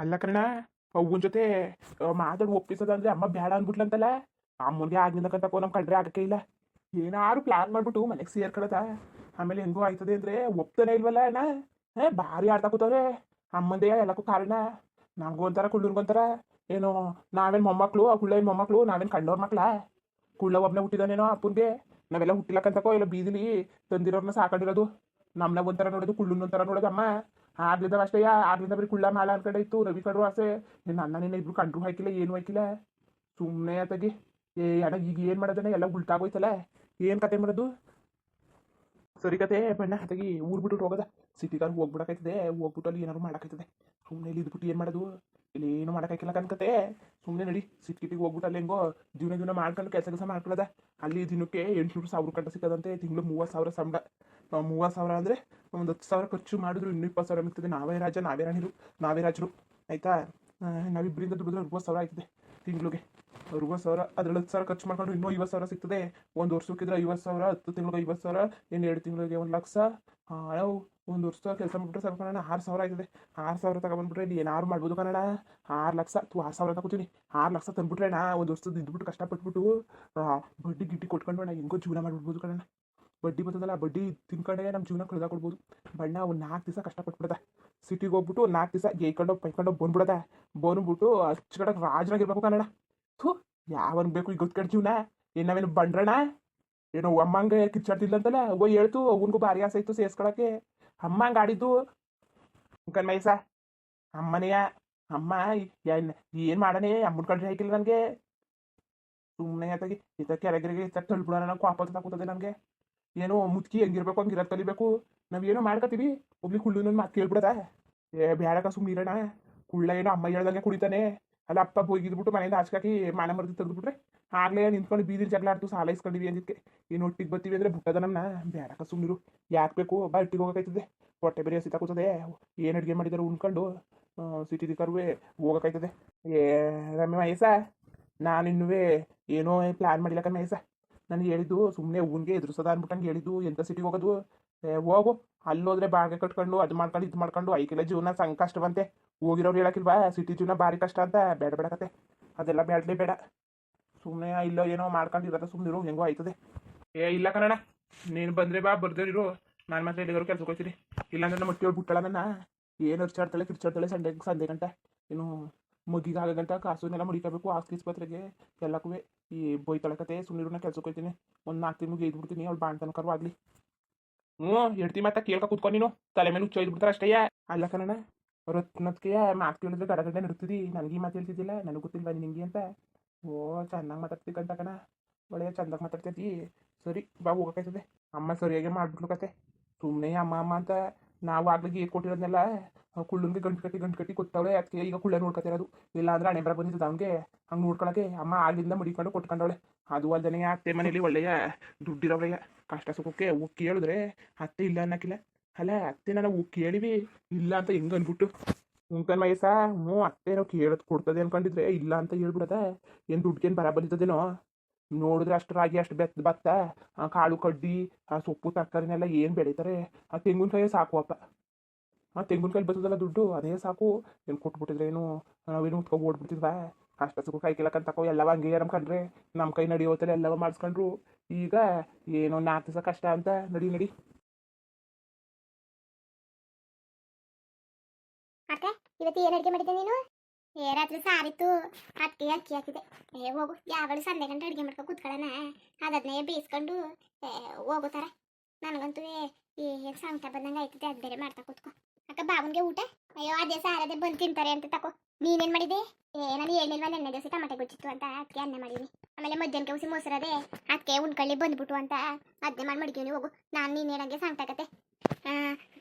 ಅಲ್ಲ ಕಣ, ಅವ್ವನ ಜೊತೆ ಮಾತಾಡಿ ಒಪ್ಪಿಸೋದು ಅಂದ್ರೆ ಅಮ್ಮ ಬೇಡ ಅಂದ್ಬಿಟ್ಲಂತಲ್ಲ. ಅಮ್ಮನಿಗೆ ಆಗ್ಲಿಂದ ತಕೋ ನಮ್ ಕಂಡ್ರೆ ಆಗಕ್ಕೆ ಇಲ್ಲ. ಏನಾರು ಪ್ಲಾನ್ ಮಾಡ್ಬಿಟ್ಟು ಮನೆಗೆ ಸೇರ್ಕೊಳದ, ಆಮೇಲೆ ಹೆಂಗೋ ಆಯ್ತದೆ ಅಂದ್ರೆ ಒಪ್ತಾನೆ ಇಲ್ವಲ್ಲ ಅಣ್ಣ. ಭಾರಿ ಆಡ್ತಾ ಕೂತವ್ರೆ. ಅಮ್ಮಂದೇ ಎಲ್ಲಕ್ಕೂ ಕಾರಣ. ನಂಗೂ ಒಂಥರ ಕುಳ್ಳನ್ಗೊಂತಾರ. ಏನೋ ನಾವೇನ್ ಮೊಮ್ಮಕ್ಳು, ಆ ಕುಳ್ಳ ಏನ್ ಮೊಮ್ಮಕ್ಳು, ನಾವೇನ್ ಕಂಡೋರ್ ಮಕ್ಳ. ಕುಳ್ಳ ಒಬ್ನೇ ಹುಟ್ಟಿದಾನೇನೋ ಅಪ್ಪನ್ಗೆ. ನಾವೆಲ್ಲ ಹುಟ್ಟಿಲಕ್ಕಂತಕೋ ಇಲ್ಲ ಬೀದಿಲಿ ತಂದಿರೋರ್ನ ಸಾಕೊಂಡಿರೋದು. ನಮ್ನ ಒಂಥರ ನೋಡೋದು, ಕುಳ್ಳನ್ ಒಂಥರ ನೋಡೋದು ಅಮ್ಮ. ಆಗ್ಲಿದ್ದ ಅಷ್ಟೇ, ಆಗ್ಲಿಂದ ಬರೀ ಕುಳ್ಳ ಮಾಳ ಅನ್ಕಡೆ ಇತ್ತು. ರವಿ ಕಡ್ರು ಆಸೆ. ನನ್ನ ನಿನ್ನ ಇಬ್ರು ಕಂಡ್ರು ಹಾಕಿಲ್ಲ, ಏನು ಹಾಕಿಲ್ಲ. ಸುಮ್ಮನೆ ಆತಗಿ. ಅಣ್ಣ ಈಗ ಏನ್ ಮಾಡೋದನ್ನ ಎಲ್ಲ ಉಲ್ಟಾಗೋಯ್ತಲ್ಲ. ಏನ್ ಕತೆ ಮಾಡೋದು? ಸರಿ ಕತೆ ಬಣ್ಣ ಆತಗಿ ಊರ್ ಬಿಟ್ಟು ಹೋಗೋದ. ಸಿಟಿಗಾರು ಹೋಗ್ಬಿಡಕೈತದೆ. ಹೋಗ್ಬಿಟ್ಟು ಅಲ್ಲಿ ಏನಾರು ಮಾಡಕೈತದೆ. ಸುಮ್ಮನೆ ಇಲ್ಲಿ ಇದ್ಬಿಟ್ಟು ಏನ್ ಮಾಡೋದು? ಇಲ್ಲಿ ಏನು ಮಾಡಕ್ಕಾಗಿಲ್ಲ ಕನ್ಕತೆ. ಸುಮ್ಮನೆ ನಡಿ ಸಿಟಿಗೆ ಹೋಗ್ಬಿಟ್ಟು ಅಲ್ಲಿ ಹೆಂಗೋ ಜೀವನ ಮಾಡ್ಕೊಂಡು ಕೆಲಸ ಮಾಡ್ಕೊಳ್ಳೋದ. ಅಲ್ಲಿ ದಿನಕ್ಕೆ 800,000 ಕಂಟ ಸಿಕ್ಕದಂತೆ. ತಿಂಗಳು 30,000 ಸಂಬಳ. 30,000 ಅಂದ್ರೆ ಒಂದು 10,000 ಖರ್ಚು ಮಾಡಿದ್ರು ಇನ್ನೂ 20,000 ಮಿಗ್ತದೆ. ನಾವೇ ರಾಜ, ನಾವೇ ರಾಣಿರು, ನಾವೇ ರಾಜರು. ಆಯ್ತಾ? ನಾವಿಬ್ಬರಿಂದ ದುಡಿದ್ರೆ 60,000 ಆಯ್ತದೆ ತಿಂಗಳಿಗೆ. 60,000 ಅದ್ರಲ್ಲಿ 10,000 ಖರ್ಚು ಮಾಡ್ಕೊಂಡು ಇನ್ನೂ 50,000 ಸಿಗ್ತದೆ. ಒಂದು ವರ್ಷಕ್ಕಿದ್ರೆ 50,000, 10 ತಿಂಗಳಿಗೆ 50,000, ಇನ್ನು 2 ತಿಂಗಳಿಗೆ 1,00,000. ನಾವು ಒಂದು ವರ್ಷ ಕೆಲಸ ಮಾಡ್ಬಿಟ್ರೆ ಸ್ವಲ್ಪ ಕನ್ನಡ 6,000 ಆಯ್ತದೆ. 6,000 ತಗೊಂಡ್ಬಿಟ್ರೆ ಇಲ್ಲಿ ಏನಾರು ಮಾಡ್ಬೋದು ಕನ್ನಡ. 6,00,000 6,000 ತಗೋತೀನಿ. 6,00,000 ತಂದ್ಬಿಟ್ರೆ ಒಂದು ವರ್ಷದ ಇದ್ಬಿಟ್ಟು ಕಷ್ಟಪಟ್ಬಿಟ್ಟು ಬಡ್ಡಿ ಗಿಡ್ಡಿ ಕೊಟ್ಕೊಂಡು ಹೆಂಗೋ ಜೀವನ ಮಾಡ್ಬಿಡ್ಬೋದು ಕಣ. ಬಡ್ಡಿ ಬರ್ತದಲ್ಲ, ಬಡ್ಡಿ ತಿನ್ಕೊಂಡೆ ನಮ್ಮ ಜೀವನ ಕಳೆದಾಕೊಡ್ಬೋದು. ಬಣ್ಣ ಒಂದು 4 ದಿವಸ ಕಷ್ಟಪಟ್ಬಿಡದ. ಸಿಟಿಗೆ ಹೋಗ್ಬಿಟ್ಟು 4 ದಿವಸ ಗೇಯ್ಕೊಂಡು ಪೈಕೊಂಡು ಬಂದ್ಬಿಡದ. ಬಂದ್ಬಿಟ್ಟು ಅಚ್ಚುಕಡೆ ರಾಜನಾಗಿರ್ಬೇಕು ಕನ್ನಡ. ಥೂ, ಯಾವನ್ ಬೇಕು ಈಗ ಗೊತ್ಕಂಡು ಜೀವನ. ಏನು ನಾವೇನು ಬಂಡ್ರಣ? ಏನೋ ಅಮ್ಮಂಗೆ ಕಿಚ್ಚಾಡ್ತಿಲ್ಲ ಅಂತಲ್ಲ. ಹೇಳ್ತು ಅವನಿಗೂ ಭಾರಿ ಆಸೆ ಇತ್ತು ಸೇರ್ಸ್ಕೊಳಕ್ಕೆ. ಅಮ್ಮಂಗೆ ಆಡಿದ್ದು ಕಣ್ಮೈಸ ಅಮ್ಮನೆಯ. ಅಮ್ಮ ಏನು ಮಾಡನೆ, ಅಮ್ಮನ ಕಂಡ್ರೆ ಹಾಕಿಲ್ಲ ನನಗೆ. ಸುಮ್ಮನೆ ಆತಾಗಿ ಈತ ಕೆರೆಗೆರೆಗೆ ಈತ ತಳ್ಬಿಡೋಣ, ನಾವು ಕೋಪ ಕೂತದೆ ನನಗೆ. ಏನೋ ಮುದುಕಿ ಹೆಂಗಿರ್ಬೇಕು ಹಂಗಿರೋದು ಕಲಿಬೇಕು. ನಾವೇನೋ ಮಾಡ್ಕೊತೀವಿ, ಒಬ್ಳಿಗೆ ಕುಳ್ಳು ಮಾತು ಕೇಳ್ಬಿಡದ. ಬೇಡಕ ಸುಮ್ಮನೆ ಇರೋಣ. ಕುಳ್ಳ ಏನೋ ಅಮ್ಮ ಹೇಳ್ದಂಗೆ ಕುಡಿತಾನೆ. ಅಲ್ಲ ಅಪ್ಪ ಬೋಗಿದ್ಬಿಟ್ಟು ಮನೆಯಿಂದ ಆಚಕಾಕಿ ಮಾನ ಮರದಿ ತೆಗೆದ್ಬಿಟ್ರೆ ಆಗ್ಲೇ ನಿಂತ್ಕೊಂಡು ಬೀದಿಲಿ ಜಗಳ ಆಡ್ತು, ಸಾಲ ಇಸ್ಕೊಂಡಿವಿ ಅಂದಿದ್ದಕ್ಕೆ. ಏನು ಒಟ್ಟಿಗೆ ಬರ್ತೀವಿ ಅಂದ್ರೆ ಬುಟ್ಟದ ನಮ್ಮನ್ನ. ಬೇಡಕ ಸುಮ್ಮನಿರು. ಯಾಕೆ ಬೇಕು ಬಾ, ಇಟ್ಟಿಗೆ ಹೋಗಕೈತದೆ. ಹೊಟ್ಟೆ ಬೇರೆ ಹಸಿತಾ ಕೂತದೆ. ಏನು ಅಡುಗೆ ಮಾಡಿದಾರೆ ಉಣ್ಕೊಂಡು ಸಿಟಿ ಕರುವೆ ಹೋಗಕೈತದೆ. ಏ ರಮ್ಯ ಮಹೇಶ, ನಾನು ಇನ್ನುವೇ ಏನೋ ಪ್ಲಾನ್ ಮಾಡಿಲ್ಲ ಕಣ ಮಹೇಶ. ನನಗೆ ಹೇಳಿದ್ದು ಸುಮ್ಮನೆ ಹೂನ್ಗೆ ಎದುರಿಸೋದ ಅಂದ್ಬಿಟ್ಟಂಗೆ ಹೇಳಿದ್ದು. ಎಂಥ ಸಿಟಿಗೆ ಹೋಗೋದು? ಹೋಗು. ಅಲ್ಲೋದ್ರೆ ಬಾಡಿಗೆ ಕಟ್ಕೊಂಡು ಅದು ಮಾಡ್ಕೊಂಡು ಇದು ಮಾಡ್ಕೊಂಡು ಐಕಿಲ್ಲ. ಜೀವನ ಸಂಕಷ್ಟ ಬಂತೆ. ಹೋಗಿರೋರು ಹೇಳಕ್ಕಿಲ್ವಾ ಸಿಟಿ ಜೀವನ ಭಾರಿ ಕಷ್ಟ ಅಂತ? ಬೇಡ ಬೇಡ ಕತೆ, ಅದೆಲ್ಲ ಬೇಡಲೇ ಬೇಡ. ಸುಮ್ಮನೆ ಇಲ್ಲೋ ಏನೋ ಮಾಡ್ಕೊಂಡು ಇರೋದ, ಸುಮ್ಮನಿರು, ಹೆಂಗೋ ಆಯ್ತದೆ. ಇಲ್ಲ ಕಣಣ್ಣ, ನೀನು ಬಂದರೆ ಬಾ, ಬರ್ದೇರಿರು. ನಾನು ಮಾತ್ರ ಎಲ್ಲಿಗಾರು ಕೆಲ್ಸಕ್ಕೆ ಹೋಗ್ತೀನಿ. ಇಲ್ಲಾಂದ್ರೆ ನಮ್ಮ ಮಟ್ಟಿ ಬಿಟ್ಟಳ ನನ್ನ. ಏನು ಅರ್ಚಾಡ್ತಾಳೆ ಕಿರ್ಚಾಡ್ತಾಳೆ ಸಂಡೆ ಗಂಟ. ಏನು ಮಗಿಗೆ ಆಗ ಗಂಟ ಕಾಸುನೆಲ್ಲ ಮುಡಿಕೋಬೇಕು. ಆಸ್ಪತ್ರೆಗೆ ಎಲ್ಲಕ್ಕೂ ಈ ಬೈತಾಳೆ ಕತೆ. ಸುಮ್ಮನಿರು, ನಾ ಕೆಲ್ಸಕ್ಕೆ ಹೋಗ್ತೀನಿ. ಒಂದು 4 ತಿಂಗಳು ಇದ್ಬಿಡ್ತೀನಿ. ಅವ್ಳು ಬಾಣ್ತನಕರು ಆಗಲಿ. ಹೇಳ್ತಿ ಮತ್ತೆ ಕೇಳ್ಕ ಕೂತ್ಕೊಂಡು ನೀನು ತಲೆ ಮೇಲೆ ಹುಚ್ಚ ಬಿಡ್ತಾರೆ ಅಷ್ಟೇ. ಅಲ್ಲ ಕಣಣ್ಣ, ರತ್ನದ್ಕೆ ಮಾತು ಕೇಳಿದ್ರೆ ಗಡಗಡೆ ನಡ್ತಿದ್ದಿ. ನನಗೆ ಈ ಮಾತು ಹೇಳ್ತಿದ್ದಿಲ್ಲ. ನನಗೆ ಗೊತ್ತಿಲ್ವಾ ನಿಂಗೆ ಅಂತ. ಓ, ಚೆನ್ನಾಗಿ ಮಾತಾಡ್ತಿದ್ದಂತ ಕಣ. ಒಳ್ಳೆಯ ಚಂದಾಗಿ ಮಾತಾಡ್ತೈತಿ. ಸರಿ ಬಾ, ಹೋಗಕ್ಕಾಯ್ತದೆ. ಅಮ್ಮ ಸರಿಯಾಗಿ ಮಾಡ್ಬಿಟ್ಲು ಕತೆ. ಸುಮ್ಮನೆ ಅಮ್ಮ ಅಮ್ಮ ಅಂತ ನಾವು ಆಗ್ಲಿಗೆ ಏಟ್ ಕೊಟ್ಟಿರೋದ್ನೆಲ್ಲ ಕುಳ್ಳನ್ಗೆ ಗಂಟು ಕಟ್ಟಿ ಕೊಟ್ಟವಳೆ. ಅದಕ್ಕೆ ಈಗ ಕುಳ್ಳ ನೋಡ್ಕೊತಿರೋದು. ಇಲ್ಲ ಅಂದ್ರೆ ಹಣೆ ಬರ ಬಂದಿದ್ದು ಅವ್ನಿಗೆ ಹಂಗೆ ನೋಡ್ಕೊಳಕ್ಕೆ ಅಮ್ಮ ಆಗಿಂದ ಮಡಿಕೊಂಡು ಕೊಟ್ಕೊಂಡವಳೆ. ಅದು ಅಲ್ದನೆ ಅತ್ತೆ ಮನೇಲಿ ಒಳ್ಳೆಯ ದುಡ್ಡಿರೋವಯ್ಯ. ಕಷ್ಟ ಸುಖಕ್ಕೆ ಹೋಗಿ ಕೇಳಿದ್ರೆ ಅತ್ತೆ ಇಲ್ಲ ಅನ್ನಕ್ಕಿಲ್ಲ. ಅಲ್ಲ ಅತ್ತೆ ನಾನು ಹೋಗಿ ಕೇಳಿವಿ ಇಲ್ಲ ಅಂತ ಹೆಂಗೆ ಅಂದ್ಬಿಟ್ಟು ಉಂಕನ್ ಮಯಸ. ಅತ್ತೆ ನಾವು ಕೇಳೋದು ಕೊಡ್ತದೆ ಅನ್ಕೊಂಡಿದ್ರೆ ಇಲ್ಲ ಅಂತ ಹೇಳ್ಬಿಡದ. ಏನು ದುಡ್ಗೇನು ಬರ ಬಂದಿದ್ದದೇನೋ. ನೋಡಿದ್ರೆ ಅಷ್ಟು ರಾಗಿ, ಅಷ್ಟು ಭತ್ತ, ಕಾಳು ಕಡ್ಡಿ, ಆ ಸೊಪ್ಪು ತರಕಾರಿನೆಲ್ಲ ಏನು ಬೆಳೀತಾರೆ. ಆ ತೆಂಗಿನಕಾಯಿ ಸಾಕುವಪ್ಪ. ಆ ತೆಂಗಿನಕಾಯಿ ಬರ್ತದಲ್ಲ ದುಡ್ಡು, ಅದೇ ಸಾಕು. ಏನು ಕೊಟ್ಬಿಟ್ಟಿದ್ರೆ ಏನು ನಾವೇನು ಉತ್ಕೊಂಡು ಓಡ್ಬಿಡ್ತಿದ್ವಾ? ಕಷ್ಟ ಸುಖ ಕೈ ಕೇಳಕ್ಕಂತಕೋ ಎಲ್ಲವ ಹಂಗೆ ಕಂಡ್ರೆ ನಮ್ಮ ಕೈ ನಡೆಯೋತಲ್ಲ ಎಲ್ಲವ ಮಾಡಿಸ್ಕೊಂಡ್ರು. ಈಗ ಏನೋ 4 ದಿವಸ ಕಷ್ಟ ಅಂತ ನಡಿ ನಡಿ. ಅಕ್ಕ, ಇವತ್ತು ಏನು ಅಡುಗೆ ಮಾಡಿದ್ದೆ ನೀನು? ರಾತ್ರಿ ಸಾರಿತ್ತು, ಅದಕ್ಕೆ ಅಕ್ಕಿ ಹಾಕಿದೆ. ಹೋಗು, ಯಾವಾಗಲೂ ಸಂಡೆ ಗಂಟೆ ಅಡುಗೆ ಮಾಡ್ಕೊಂಡು ಕೂತ್ಕೊಳ್ಳೋಣ. ಅದನ್ನೇ ಬೇಯಿಸ್ಕೊಂಡು ಹೋಗೋತಾರ. ನನಗಂತೂ ಏನು ಸಂಕಟ ಬಂದಂಗೆ ಆಯ್ತದೆ. ಅದು ಬೇರೆ ಮಾಡ್ತಾ ಕೂತ್ಕೊ. ಅಕ್ಕ, ಬಾವನ್ಗೆ ಊಟ? ಅಯ್ಯೋ, ಅದೇ ಸಾರದೆ ಬಂದು ತಿಂತಾರೆ ಅಂತ ತಕೋ. ನೀನೇನು ಮಾಡಿದೆ? ನಾನು ಹೇಳಿಲ್ವಾ ನೆನ್ನೆ ದಿವಸ ಟಮಾಟೆ ಗೊಜ್ಜಿತ್ತು ಅಂತ, ಅದಕ್ಕೆ ಅನ್ನ ಮಾಡಿದ್ವಿ. ಆಮೇಲೆ ಮಧ್ಯಾಹ್ನಕ್ಕೆ ಉಸಿ ಮೊಸರದೆ, ಅದಕ್ಕೆ ಉಣ್ಕಳ್ಳಿ ಬಂದ್ಬಿಟ್ಟು ಅಂತ ಅದನ್ನೇ ಮಾಡಿ ಮಡಿದೀನಿ. ಹೋಗು, ನಾನು ನೀನು ಹೇಳಂಗೆ ಸಂಕಟ.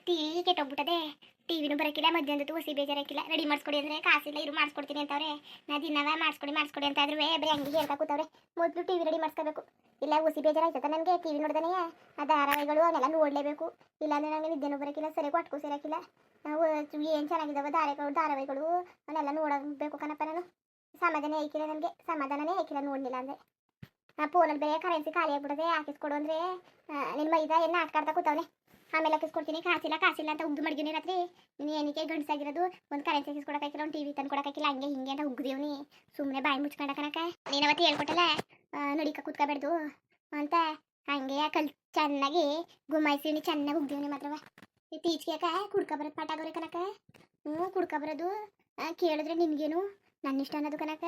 ಟಿವಿ ಕೆಟ್ಟೋಗ್ಬಿಟ್ಟದೆ. ಟಿವಿನೂ ಬರೋಕ್ಕಿಲ್ಲ, ಮಧ್ಯಾಹ್ನದ್ದು ಹೊಸಿ ಬೇಜಾರಾಕಿಲ್ಲ. ರೆಡಿ ಮಾಡಿಸ್ಕೊಡಿ ಅಂದರೆ ಕಾಸಿಲ್ಲ, ಇರು ಮಾಡಿಸ್ಕೊಡ್ತೀನಿ ಅಂತವ್ರೆ. ನಾ ದಿನವೇ ಮಾಡಿಸ್ಕೊಡಿ ಅಂತ ಆದ್ರೂ ಬರೀ ಹಂಗೆ ಹೇಳ್ತಾ ಕೂತವ್ರೆ. ಮೊದಲು ಟಿವಿ ರೆಡಿ ಮಾಡಿಸ್ಕೋಬೇಕು. ಇಲ್ಲ ಹೊಸಿ ಬೇಜಾರಾಯ್ತದ ನನಗೆ. ಟಿವಿ ನೋಡ್ದಾನೆ ಆ ಧಾರಾವಾಹಿಗಳು ಅವನ್ನೆಲ್ಲ ನೋಡಲೇಬೇಕು. ಇಲ್ಲಾಂದರೆ ನನಗೆ ನಿದ್ದೆನೂ ಬರೋಕ್ಕಿಲ್ಲ, ಸರಿಯಾಗಿ ಒಟ್ಕೂ ಸೇರೋಕ್ಕಿಲ್ಲ. ನಾವು ಏನು ಚೆನ್ನಾಗಿದ್ದಾವೆ ಧಾರಾವಾಹಿಗಳು ಅವನ್ನೆಲ್ಲ ನೋಡಬೇಕು ಕಣಪ್ಪ. ನಾನು ಸಮಾಧಾನ ಐಕಿಲ್ಲ, ನನಗೆ ಸಮಾಧಾನನೇ ಐಕಿಲ್ಲ ನೋಡಲಿಲ್ಲ ಅಂದರೆ. ಫೋನಲ್ಲಿ ಬೇರೆ ಕರೆನ್ಸಿ ಖಾಲಿ ಆಗ್ಬಿಡದೆ. ಹಾಕಿಸ್ಕೊಡು ಅಂದರೆ ನಿನ್ನ ಮೈದ ಏನು ನಾಟಕ ಆಡ್ತಾ ಕೂತವನೆ. ಆಮೇಲೆ ಹಾಕಿಸ್ಕೊಡ್ತೀನಿ, ಕಾಸಿಲ್ಲ ಕಾಸಿಲ್ಲ ಅಂತ ಉಗ್ದು ಮಡ್ಗಿನಿ ರಾತ್ರಿ. ನೀನು ಏನಕ್ಕೆ ಗಂಡಸಾಗಿರೋದು, ಒಂದು ಕರೆನ್ಸಿ ಹಾಕಿಸ್ಕೊಡಕ್ಕಾಗಿಲ್ಲ, ಒಂದು ಟಿವಿ ತಂದು ಕೊಡಕ್ಕಾಗಿಲ್ಲ, ಹಂಗೆ ಹಿಂಗೆ ಅಂತ ಉಗ್ದಿವ್ನಿ. ಸುಮ್ಮನೆ ಬಾಯಿ ಮುಚ್ಕೊಂಡ ಕನಕ. ನೀನು ಅವತ್ತು ಹೇಳ್ಕೊಟ್ಟಲ್ಲ ನಡಿಕ ಕೂತ್ಕೋಬೇಡ್ದು ಅಂತ, ಹಂಗೆ ಚೆನ್ನಾಗಿ ಗುಮಾಯಿಸಿವ್ನಿ, ಚೆನ್ನಾಗಿ ಉಗ್ದಿವ್ನಿ ಮಾತ್ರವ. ತೀಚ್ಕೆಕ ಕುಡ್ಕೊಬರೋದು ಪಾಠಾಗೋರೆ ಕನಕ. ಕುಡ್ಕೊಬರೋದು ಕೇಳಿದ್ರೆ ನಿನ್ಗೇನು ನನ್ನ ಇಷ್ಟ ಅನ್ನೋದು ಕನಕ.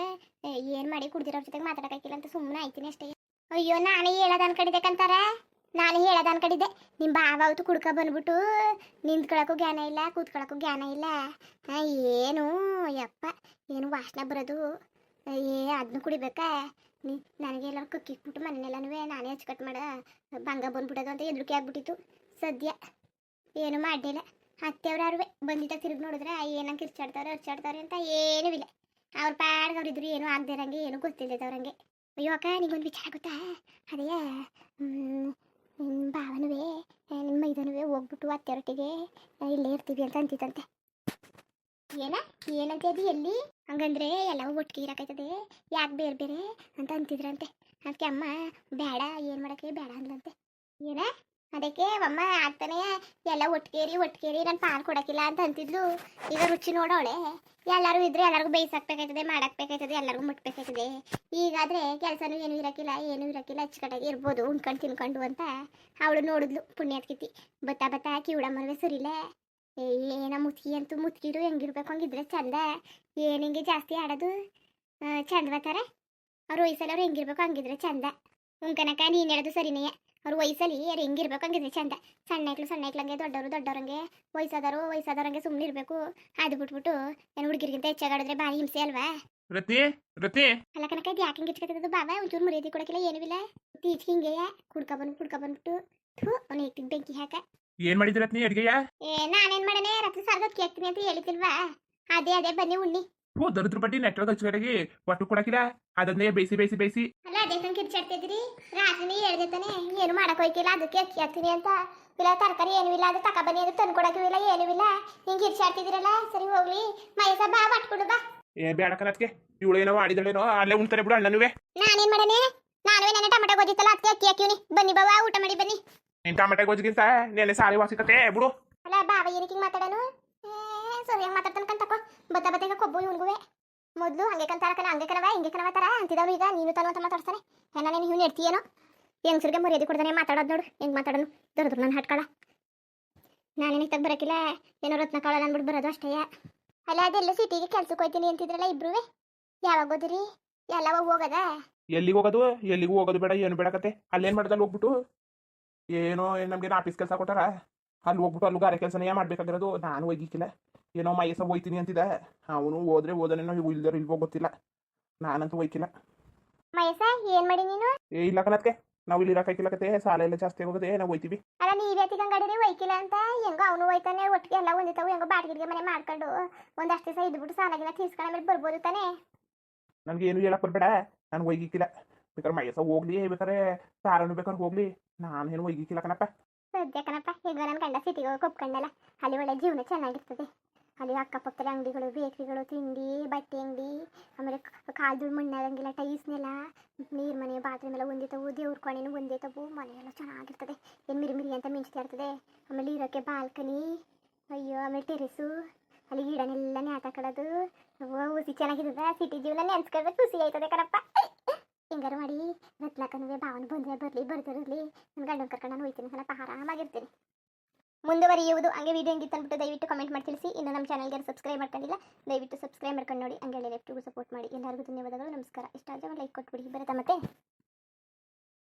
ಏನು ಮಾಡಿ ಕುಡ್ದಿರೋರ ಜೊತೆಗೆ ಮಾತಾಡೋಕ್ಕಾಗಿಲ್ಲ ಅಂತ ಸುಮ್ಮನೆ ಆಯ್ತೀನಿ ಅಷ್ಟೇ. ಅಯ್ಯೋ ನಾನೇ ಹೇಳೋದು ಅನ್ಕೊಂಡಿದ್ದೆ ಕಂತಾರ, ನಾನು ಹೇಳೋದು ಅನ್ಕೊಂಡಿದ್ದೆ. ನಿಮ್ಮ ಬಾವ ಅವತ್ತು ಕುಡ್ಕೊ ಬಂದ್ಬಿಟ್ಟು ನಿಂತ್ಕೊಳಕ್ಕೂ ಜ್ಞಾನ ಇಲ್ಲ, ಕೂತ್ಕೊಳಕ್ಕೂ ಜ್ಞಾನ ಇಲ್ಲ. ಏನು ಯಪ್ಪ ಏನು ವಾಸನೆ ಬರೋದು, ಅದನ್ನು ಕುಡಿಬೇಕಾ ನನಗೆ ಎಲ್ಲರೂ ಕುಕ್ಕಿಕ್ಬಿಟ್ಟು ಮನೆಯೆಲ್ಲನೂ ನಾನೇ ಹಚ್ಕಟ್ಟು ಮಾಡ ಭಂಗ ಬಂದ್ಬಿಡೋದು ಅಂತ ಹೆದರಿಕೆ ಆಗ್ಬಿಟ್ಟಿತ್ತು. ಸದ್ಯ ಏನು ಮಾಡಿಲ್ಲ. ಅತ್ತೆಯವ್ರು ಬಂದಿದ್ದಾಗ ತಿರುಗಿ ನೋಡಿದ್ರೆ ಏನಂಗೆ ಕಿರ್ಚಾಡ್ತಾರೆ ಅಂತ ಏನೂ ಇಲ್ಲ. ಅವ್ರ ಪಾಡ್ಗೆ ಅವ್ರಿದ್ರು ಏನೂ ಆಗದಿರಂಗೆ, ಏನೂ ಗೊತ್ತಿಲ್ಲದವ್ರಂಗೆ. ಅಯ್ಯೋ ಅಕ್ಕ ನಿಗೊಂದು ವಿಚಾರ ಗೊತ್ತಾ, ಅದೇ ನಿಮ್ಮ ಭಾವನೂ ನಿಮ್ಮ ಮೈದನೂ ಹೋಗ್ಬಿಟ್ಟು ಅತ್ತೆಯೊಟ್ಟಿಗೆ ಇಲ್ಲೇ ಇರ್ತೀವಿ ಅಂತ ಅಂತಿತ್ತಂತೆ. ಏನಂತೆ ಅದು ಎಲ್ಲಿ ಹಂಗಂದ್ರೆ ಎಲ್ಲವೂ ಒಟ್ಟಿಗೆ ಇರೋಕ್ಕಾಯ್ತದೆ, ಯಾಕೆ ಬೇರೆ ಬೇರೆ ಅಂತ ಅಂತಿದ್ರಂತೆ. ಅದಕ್ಕೆ ಅಮ್ಮ ಬೇಡ, ಏನು ಮಾಡೋಕ್ಕೆ ಬೇಡ ಅಂದ್ಲಂತೆ. ಅದಕ್ಕೆ ಅಮ್ಮ ಆಗ್ತಾನೆ ಎಲ್ಲ ಒಟ್ಟಿಗೇರಿ ನಾನು ಪಾಲು ಕೊಡೋಕ್ಕಿಲ್ಲ ಅಂತ ಅಂತಿದ್ಲು. ಈಗ ರುಚಿ ನೋಡೋಳೆ, ಎಲ್ಲರೂ ಇದ್ರೆ ಎಲ್ಲರಿಗೂ ಬೇಯಿಸಾಕ್ಬೇಕಾಯ್ತದೆ, ಮಾಡಾಕ್ಬೇಕಾಯ್ತದೆ, ಎಲ್ಲರಿಗೂ ಮುಟ್ಬೇಕಾಯ್ತದೆ. ಈಗಾದರೆ ಕೆಲಸನೂ ಏನೂ ಇರೋಕ್ಕಿಲ್ಲ, ಅಚ್ಚುಕಟ್ಟಾಗಿ ಇರ್ಬೋದು ಉಣ್ಕೊಂಡು ತಿನ್ಕೊಂಡು ಅಂತ ಅವಳು ನೋಡಿದ್ಲು. ಪುಣ್ಯಾತ್ಕಿತಿ ಬತ್ತಾ ಕಿವುಡ ಮನವೇ ಸರಿಲ್ಲ. ಏನ ಮುತ್ಕಿರು ಹೆಂಗಿರ್ಬೇಕು ಹಂಗಿದ್ರೆ ಚಂದ. ಏನು ಹಿಂಗೆ ಜಾಸ್ತಿ ಆಡೋದು ಚಂದ ಬರ್ತಾರೆ. ಅವ್ರ ವಯಸ್ಸಲ್ಲಿ ಅವ್ರು ಹೆಂಗಿರ್ಬೇಕು ಹಂಗಿದ್ರೆ ಚಂದ. ಉಂಕನಕ ನೀನು ಹೇಳೋದು ಸರಿನೇ. ಅವ್ರ ವಯಸ್ಸಲ್ಲಿ ಯಾರು ಹೆಂಗಿರ್ಬೇಕು ಹಂಗಿದ್ರೆ ಚಂದ. ಸಣ್ಣಕ್ಳಂಗೆ ದೊಡ್ಡವ್ರಂಗೆ ವಯಸ್ಸಾದವ್ರಂಗೆ ಸುಮ್ಮನೆ ಇರಬೇಕು. ಅದು ಬಿಟ್ಬಿಟ್ಟು ಏನು ಹುಡುಗಿರಿಗಿಂತ ಹೆಚ್ಚಾಗಾಡಿದ್ರೆ ಭಾರಿ ಹಿಂಸೆ ಅಲ್ವಾ. ರತಿ ಅಲ್ಲ ಕನಕ ಇದು ಯಾಕೆ ಹಿಂಗೆ ಇಚ್ಕತ್ತದು ಬಾಬಾ, ಒಂಚೂರು ಮರ್ಯಾದೆ ಕೊಡೋಕ್ಕಿಲ್ಲ ಏನೂ ಇಲ್ಲ. ಈಚೆ ಹಿಂಗೆ ಕುಡ್ಕೊಬಂದ್ಬಿಟ್ಟು ಅವ್ನು ಹೇಗ್ತಿಗೆ ಬೆಂಕಿ ಹಾಕ. ಏನ್ ಮಾಡಿದ್ರಿ ರತ್ನಿ ಅಡ್ಗೆಯ? ನಾನೇನ್ ಮಾಡನೆ, ರಾತ್ರಿ ಸಾರ್ಗಕ್ಕೆ ಹಾಕ್ತೀನಿ ಅಂತ ಹೇಳಿತಿಲ್ವಾ, ಅದೇ ಬನ್ನಿ ಉಣ್ಣಿ. ದರಿದ್ರ ಬಡ್ಡಿ ನೆಟ್ವರ್ಕ್ ಹಚ್ಕಡೆಗೆ ಒಟ್ಟು ಕೊಡಕಿಲ್ಲ, ಅದನ್ನೇ ಬೇಯಿಸಿ ಅಲ್ಲ ಅದೇ ತಂಗೆ ಕಿರ್ಚಾಡ್ತಿದ್ರಿ. ರಾತ್ರಿನೇ ಹೇಳ್ದೆ ತಾನೆ ಏನು ಮಾಡಕ್ ಹೋಯ್ಕಿಲ್ಲ, ಅದಕ್ಕೆ ಅಕ್ಕಿ ಹಾಕ್ತೀನಿ ಅಂತ. ಇಲ್ಲ ತರಕಾರಿ ಏನೂ ಇಲ್ಲ, ಅದು ತಗೊಬನ್ನಿ ಅದು ತಂದು ಕೊಡಕ್ಕೂ ಇಲ್ಲ, ಏನೂ ಇಲ್ಲ. ಹಿಂಗೆ ಕಿರ್ಚಾಡ್ತಿದ್ದೀರಲ್ಲ, ಸರಿ ಹೋಗ್ಲಿ ಮೈಸ ಬಾ ಬಟ್ಕೊಡು ಬಾ. ಬೇಡ ಕನತ್ಗೆ, ಇವಳು ಏನೋ ಮಾಡಿದಳೇನೋ, ಅಲ್ಲೇ ಉಣ್ತಾರೆ ಬಿಡು ಅಣ್ಣನುವೆ. ನಾನೇನ್ ಮಾಡನೆ, ನನ್ನ ಟೊಮೆಟೊ ಗೊಜ್ಜಿತ್ತಲ್ಲ ಅದಕ್ಕೆ ಅಕ್ಕಿ ಹಾಕಿವ್ನಿ. ಬನ್ನಿ ಬಾವ ಊಟ ಮಾಡಿ ಬನ್ನಿ. ನೀನ್ ಟೊಮೆಟೊ ಗೊಜ್ಜಿಗಿಂತ ನೆನೆ ಸಾರಿ ವಾಸಿಕತೆ ಬಿಡು. ಅಲ್ಲ ಬಾವ ಏನಕ್ಕೆ ಹಿಂಗೆ ಮಾತಾಡೋನು, ಸರಿಯಾಗಿ ಮಾತಾಡ್ತಾನೆ ಕಂತಕೋ. ಬತ್ತ ಕೊಬ್ಬು ಇವನ್ಗುವೆ. ಮೊದಲು ಹಂಗೆ ಕಂತಾರಕನ ಹಂಗೆ ಕನವ ಹಿಂಗೆ ಕನವ ತರ ಅಂತಿದವ್ರು, ಈಗ ನೀನು ತಾನು ಅಂತ ಮಾತಾಡ್ತಾನೆ. ನಾನು ಇವ್ನು ಎಡ್ತೀಯೇನೋ, ಹೆಂಗಸರಿಗೆ ಮರ್ಯಾದೆ ಕೊಡ್ದಾನೆ ಮಾತಾಡೋದು ನೋಡು ಹೆಂಗೆ ಮಾತಾಡೋನು. ದೊಡ್ಡದ್ರು ನಾನು ಹಟ್ಕಳ, ನಾನೇನು ತಗ ಬರೋಕಿಲ್ಲ, ಏನೋ ರತ್ನ ಕಾಳ ಅಂದ್ಬಿಟ್ಟು ಬರೋದು ಅಷ್ಟೇ. ಅಲ್ಲ ಅದೆಲ್ಲ ಸಿಟಿಗೆ ಕೆಲ್ಸಕ್ಕೆ ಹೋಯ್ತೀನಿ ಅಂತಿದ್ರಲ್ಲ ಇಬ್ರು, ಯಾವಾಗ ಹೋದ್ರಿ, ಎಲ್ಲ ಹೋಗದ? ಎಲ್ಲಿಗೂ ಹೋಗೋದು ಬೇಡ, ಏನು ಬೇಡಕತ್ತೆ. ಅಲ್ಲೇನು ಮಾಡ್ದಲ್ಲಿ ಹೋಗ್ಬಿಟ್ಟು ಏನೋ ನಮ್ಗೇನು ಆಫೀಸ್ ಕೆಲಸ ಕೊಟ್ಟಾರ, ಅಲ್ಲಿ ಹೋಗ್ಬಿಟ್ಟು ಅಲ್ಲೂ ಗಾರೆ ಕೆಲಸನೇ ಮಾಡ್ಬೇಕಾಗಿರೋದು. ನಾನು ಹೋಗಿಕ್ಕಿಲ್ಲ, ಏನೋ ಮೈಸ ಹೋಯ್ತೀನಿ ಅಂತಿದ್ದ. ಅವನು ಹೋದನೇನೋ ಇಲ್ದಾರ ಇಲ್ವೋ ಗೊತ್ತಿಲ್ಲ, ನಾನಂತೂ ಹೋಯ್ಕಿಲ್ಲ. ಮೈಸ ಏನ್ ಮಾಡಿ ನೀನು? ಇಲ್ಲ ಕನತ್ಗೆ, ನಾವು ಇಲ್ಲಿ ಇರಕ್ಕಾಗಿಲ್ಲಕತ್ತೆ, ಸಾಲ ಎಲ್ಲ ಜಾಸ್ತಿ ಹೋಗೋದೆ, ನಾವು ಹೋಯ್ತೀವಿ. ಅಲ್ಲ ನೀವ್ಯಾತಿ ಗಂಗಾಡಿರಿ ಹೋಯ್ಕಿಲ್ಲ ಅಂತ, ಹೆಂಗೋ ಅವನು ಹೋಯ್ತಾನೆ, ಒಟ್ಟಿಗೆ ಎಲ್ಲ ಒಂದಿತಾವು ಹೆಂಗೋ ಬಾಡಿಗೆ ಮನೆ ಮಾಡ್ಕೊಂಡು ಒಂದಷ್ಟು ದಿವಸ ಇದ್ಬಿಟ್ಟು ಸಾಲಾಗಿನ ತೀರ್ಸ್ಕೊಂಡ ಮೇಲೆ ಬರ್ಬೋದು ತಾನೆ. ನನ್ಗೆ ಏನು ಹೇಳಕ್ ಬರ್ಬೇಡ, ನಾನು ಹೋಗಿಕ್ಕಿಲ್ಲ. ಬೇಕಾದ್ರೆ ಮೈಸ ಹೋಗ್ಲಿ, ಬೇಕಾದ್ರೆ ಸಾರನು ಬೇಕಾದ್ರೆ ಹೋಗ್ಲಿ, ನಾನೇನು ಹೋಗಿಕ್ಕಿಲ್ಲ ಕಣಪ್ಪ. ಸದ್ಯ ಕಣಪ್ಪ, ಈಗ ನನ್ನ ಗಂಡ ಸಿಟಿಗೆ ಹೋಗಿ ಒಪ್ಕೊಂಡಲ್ಲ, ಅಲ್ಲಿ ಒಳ್ಳೆ ಜೀವನ ಚೆನ್ನಾಗಿರ್ತದೆ. ಅಲ್ಲಿ ಅಕ್ಕಪಕ್ಕದ ಅಂಗಡಿಗಳು, ಬೇಕ್ರಿಗಳು, ತಿಂಡಿ, ಬಟ್ಟೆ ಅಂಗಡಿ, ಆಮೇಲೆ ಕಾಲ್ದು ಮಣ್ಣಾಗಂಗಿಲ್ಲ, ಟೈಸ್ನೆಲ್ಲ, ನೀರು ಮನೆ ಬಾತ್ರೂಮ್ ಎಲ್ಲ ಒಂದಿತವು, ದೇವ್ರ ಕೋಣೆನೂ ಒಂದಿತವು, ಮನೆಯೆಲ್ಲ ಚೆನ್ನಾಗಿರ್ತದೆ. ಏನು ಮಿರಿ ಅಂತ ಮಿಂಚ್ತಾ ಇರ್ತದೆ. ಆಮೇಲೆ ಇರೋಕ್ಕೆ ಬಾಲ್ಕನಿ, ಅಯ್ಯೋ ಆಮೇಲೆ ಟೆರೆಸು, ಅಲ್ಲಿ ಗಿಡನೆಲ್ಲ ನ್ಯಾತಾಕಡೋದು, ಹುಸಿ ಚೆನ್ನಾಗಿರ್ತದೆ. ಸಿಟಿ ಜೀವನ ನೆನ್ಸ್ಕೊಂಡ್ರೆ ಖುಷಿ ಆಯ್ತದೆ ಕಣಪ್ಪ. ಹಿಂಗಾರು ಮಾಡಿ ರತ್ನಾಕನುವೆ ಭಾವನ ಬಂದರೆ ಬರ್ದಿರಲಿ, ನನ್ನ ಗಂಡನ ಕರ್ಕೊಂಡು ನಾನು ಹೋಯ್ತೀನಿ ಕಣಪ್ಪ, ಆರಾಮಾಗಿರ್ತೀನಿ. ಮುಂದುವರಿಯುವುದು ಹಂಗೆ ವಿಡಿಯೋ ಹೆಂಗಿತ್ತು ಅಂದ್ಬಿಟ್ಟು ದಯವಿಟ್ಟು ಕಮೆಂಟ್ ಮಾಡಿ ತಿಳಿಸಿ. ಇನ್ನು ನಮ್ಮ ಚಾನಲ್ಗೆ ಸಬ್ಸ್ಕ್ರೈಬ್ ಮಾಡ್ಕೊಂಡಿಲ್ಲ, ದಯವಿಟ್ಟು ಸಬ್ಸ್ಕ್ರೈಬ್ ಮಾಡ್ಕೊಂಡು ನೋಡಿ. ಹಂಗೆ ಲೆಫ್ಟಿಗೂ ಸಪೋರ್ಟ್ ಮಾಡಿ. ಎಲ್ಲರಿಗೂ ಧನ್ಯವಾದಗಳು, ನಮಸ್ಕಾರ. ಇಷ್ಟ ಆದರೆ ಒಂದು ಲೈಕ್ ಕೊಟ್ಬಿಡಿ. ಬರುತ್ತಾ ಮತ್ತೆ.